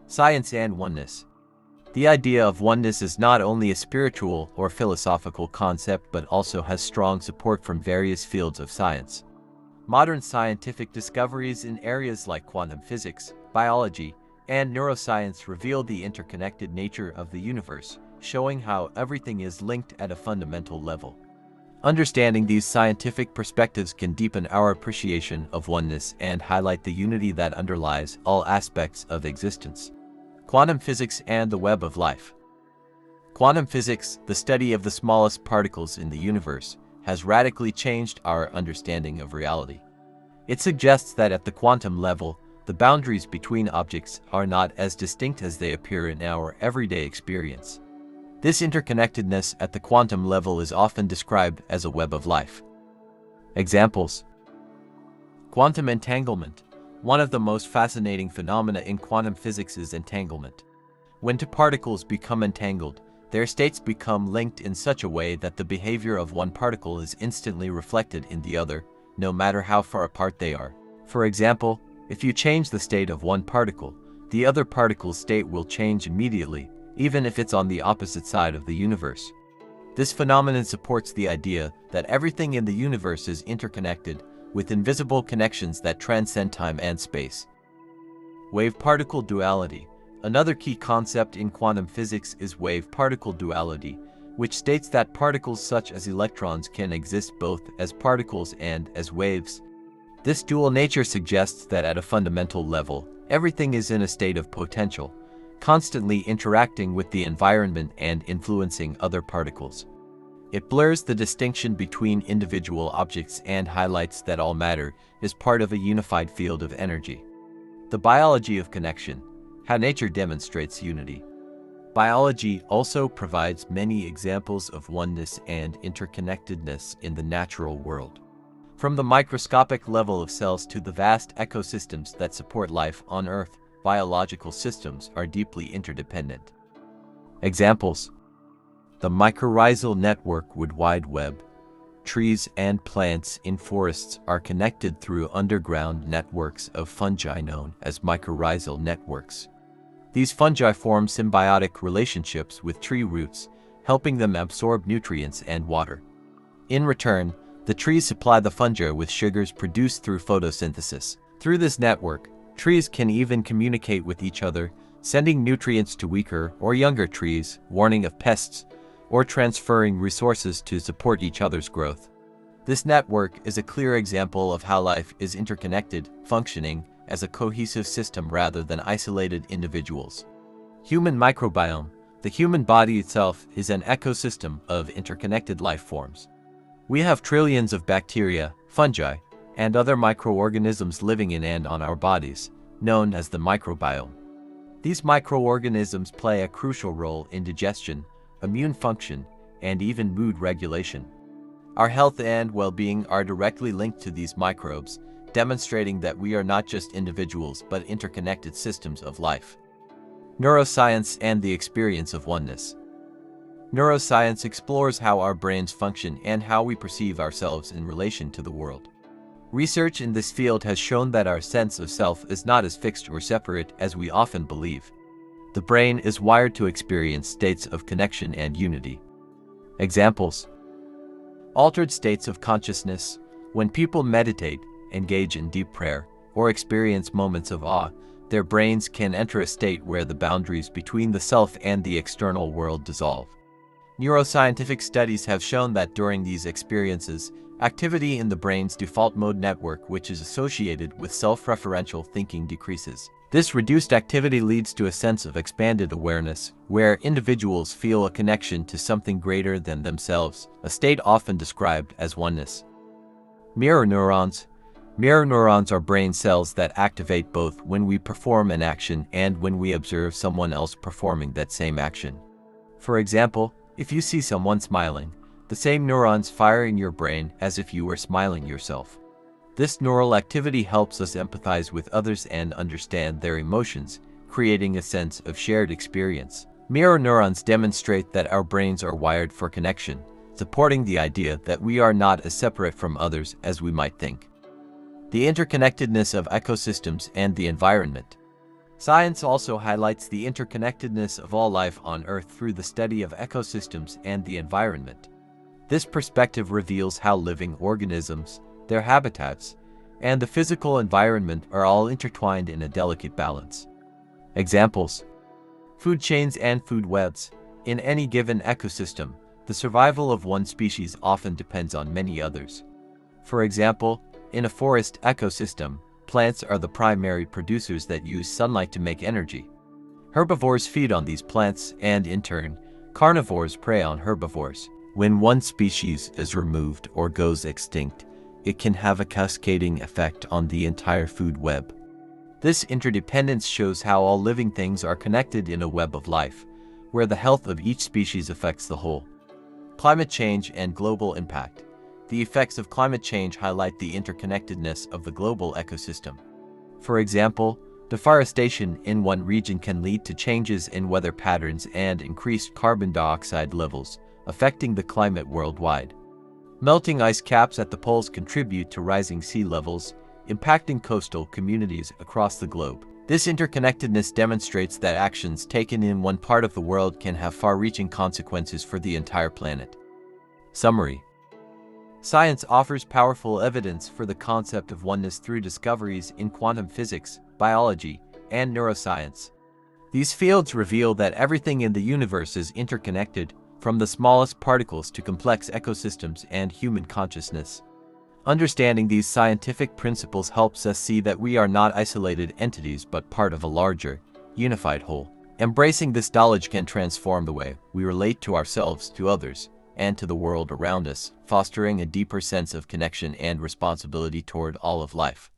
Science and Oneness. The idea of oneness is not only a spiritual or philosophical concept but also has strong support from various fields of science. Modern scientific discoveries in areas like quantum physics, biology, and neuroscience reveal the interconnected nature of the universe, showing how everything is linked at a fundamental level. Understanding these scientific perspectives can deepen our appreciation of oneness and highlight the unity that underlies all aspects of existence. Quantum physics and the web of life. Quantum physics, the study of the smallest particles in the universe, has radically changed our understanding of reality. It suggests that at the quantum level, the boundaries between objects are not as distinct as they appear in our everyday experience. This interconnectedness at the quantum level is often described as a web of life. Examples: quantum entanglement. One of the most fascinating phenomena in quantum physics is entanglement. When two particles become entangled, their states become linked in such a way that the behavior of one particle is instantly reflected in the other, no matter how far apart they are. For example, if you change the state of one particle, the other particle's state will change immediately, even if it's on the opposite side of the universe. This phenomenon supports the idea that everything in the universe is interconnected, with invisible connections that transcend time and space. Wave-particle duality. Another key concept in quantum physics is wave-particle duality, which states that particles such as electrons can exist both as particles and as waves. This dual nature suggests that at a fundamental level, everything is in a state of potential, constantly interacting with the environment and influencing other particles. It blurs the distinction between individual objects and highlights that all matter is part of a unified field of energy. The biology of connection. How nature demonstrates unity. Biology also provides many examples of oneness and interconnectedness in the natural world. From the microscopic level of cells to the vast ecosystems that support life on Earth, biological systems are deeply interdependent. Examples: the mycorrhizal network Wood Wide Web. Trees and plants in forests are connected through underground networks of fungi known as mycorrhizal networks. These fungi form symbiotic relationships with tree roots, helping them absorb nutrients and water. In return, the trees supply the fungi with sugars produced through photosynthesis. Through this network, trees can even communicate with each other, sending nutrients to weaker or younger trees, warning of pests, or transferring resources to support each other's growth. This network is a clear example of how life is interconnected, functioning as a cohesive system rather than isolated individuals. Human microbiome. The human body itself is an ecosystem of interconnected life forms. We have trillions of bacteria, fungi, and other microorganisms living in and on our bodies, known as the microbiome. These microorganisms play a crucial role in digestion, immune function, and even mood regulation. Our health and well-being are directly linked to these microbes, demonstrating that we are not just individuals but interconnected systems of life. Neuroscience and the experience of oneness. Neuroscience explores how our brains function and how we perceive ourselves in relation to the world. Research in this field has shown that our sense of self is not as fixed or separate as we often believe. The brain is wired to experience states of connection and unity. Examples: altered states of consciousness. When people meditate, engage in deep prayer, or experience moments of awe, their brains can enter a state where the boundaries between the self and the external world dissolve. Neuroscientific studies have shown that during these experiences, activity in the brain's default mode network, which is associated with self-referential thinking, decreases. This reduced activity leads to a sense of expanded awareness, where individuals feel a connection to something greater than themselves, a state often described as oneness. Mirror neurons. Mirror neurons are brain cells that activate both when we perform an action and when we observe someone else performing that same action. For example, if you see someone smiling, the same neurons fire in your brain as if you were smiling yourself. This neural activity helps us empathize with others and understand their emotions, creating a sense of shared experience. Mirror neurons demonstrate that our brains are wired for connection, supporting the idea that we are not as separate from others as we might think. The interconnectedness of ecosystems and the environment. Science also highlights the interconnectedness of all life on Earth through the study of ecosystems and the environment. This perspective reveals how living organisms, their habitats, and the physical environment are all intertwined in a delicate balance. Examples: food chains and food webs. In any given ecosystem, the survival of one species often depends on many others. For example, in a forest ecosystem, plants are the primary producers that use sunlight to make energy. Herbivores feed on these plants, and in turn, carnivores prey on herbivores. When one species is removed or goes extinct, it can have a cascading effect on the entire food web. This interdependence shows how all living things are connected in a web of life, where the health of each species affects the whole. Climate change and global impact. The effects of climate change highlight the interconnectedness of the global ecosystem. For example, deforestation in one region can lead to changes in weather patterns and increased carbon dioxide levels, affecting the climate worldwide. Melting ice caps at the poles contribute to rising sea levels, impacting coastal communities across the globe. This interconnectedness demonstrates that actions taken in one part of the world can have far-reaching consequences for the entire planet. Summary: science offers powerful evidence for the concept of oneness through discoveries in quantum physics, biology, and neuroscience. These fields reveal that everything in the universe is interconnected, from the smallest particles to complex ecosystems and human consciousness. Understanding these scientific principles helps us see that we are not isolated entities but part of a larger, unified whole. Embracing this knowledge can transform the way we relate to ourselves, to others, and to the world around us, fostering a deeper sense of connection and responsibility toward all of life.